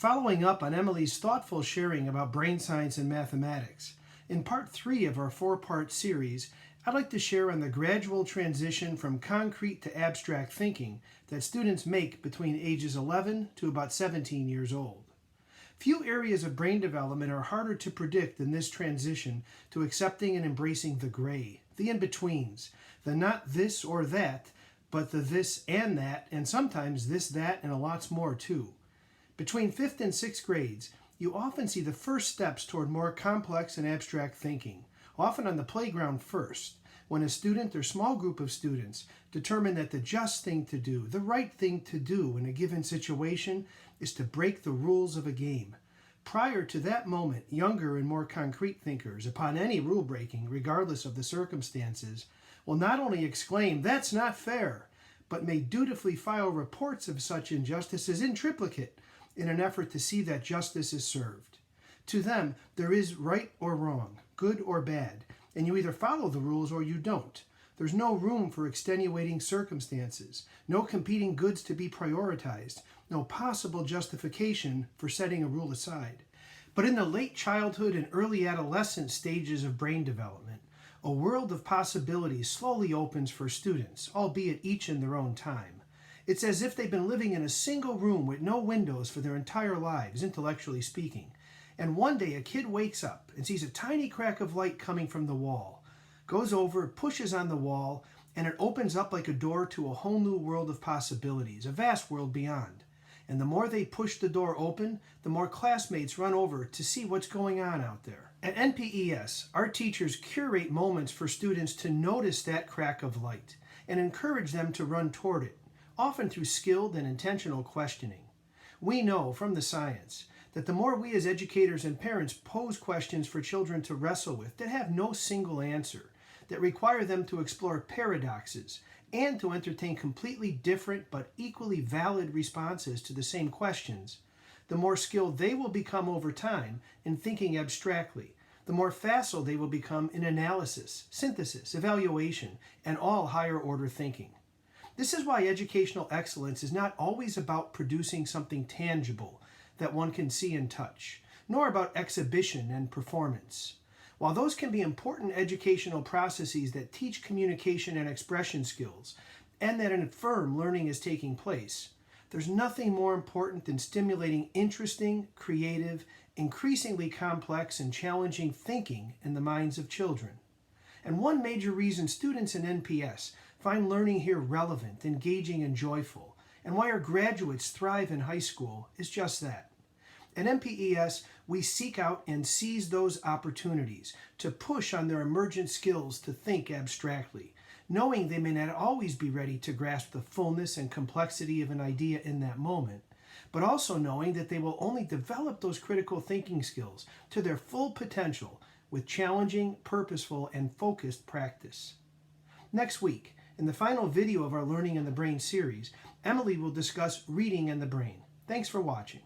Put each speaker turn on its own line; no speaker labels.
Following up on Emily's thoughtful sharing about brain science and mathematics, in part 3 of our 4-part series, I'd like to share on the gradual transition from concrete to abstract thinking that students make between ages 11 to about 17 years old. Few areas of brain development are harder to predict than this transition to accepting and embracing the gray, the in-betweens, the not this or that, but the this and that, and sometimes this, that, and a lots more too. Between 5th and 6th grades, you often see the first steps toward more complex and abstract thinking, often on the playground first, when a student or small group of students determine that the just thing to do, the right thing to do in a given situation is to break the rules of a game. Prior to that moment, younger and more concrete thinkers, upon any rule breaking, regardless of the circumstances, will not only exclaim, "That's not fair," but may dutifully file reports of such injustices in triplicate in an effort to see that justice is served. To them, there is right or wrong, good or bad, and you either follow the rules or you don't. There's no room for extenuating circumstances, no competing goods to be prioritized, no possible justification for setting a rule aside. But in the late childhood and early adolescent stages of brain development, a world of possibilities slowly opens for students, albeit each in their own time. It's as if they've been living in a single room with no windows for their entire lives, intellectually speaking. And one day a kid wakes up and sees a tiny crack of light coming from the wall, goes over, pushes on the wall, and it opens up like a door to a whole new world of possibilities, a vast world beyond. And the more they push the door open, the more classmates run over to see what's going on out there. At NPES, our teachers curate moments for students to notice that crack of light and encourage them to run toward it, often through skilled and intentional questioning. We know from the science that the more we as educators and parents pose questions for children to wrestle with that have no single answer, that require them to explore paradoxes and to entertain completely different but equally valid responses to the same questions, the more skilled they will become over time in thinking abstractly, the more facile they will become in analysis, synthesis, evaluation, and all higher order thinking. This is why educational excellence is not always about producing something tangible that one can see and touch, nor about exhibition and performance. While those can be important educational processes that teach communication and expression skills, and that affirm learning is taking place, there's nothing more important than stimulating interesting, creative, increasingly complex and challenging thinking in the minds of children. And one major reason students in NPS find learning here relevant, engaging, and joyful, and why our graduates thrive in high school is just that. At NPES, we seek out and seize those opportunities to push on their emergent skills to think abstractly, knowing they may not always be ready to grasp the fullness and complexity of an idea in that moment, but also knowing that they will only develop those critical thinking skills to their full potential with challenging, purposeful, and focused practice. Next week, in the final video of our Learning in the Brain series, Emily will discuss reading and the brain. Thanks for watching.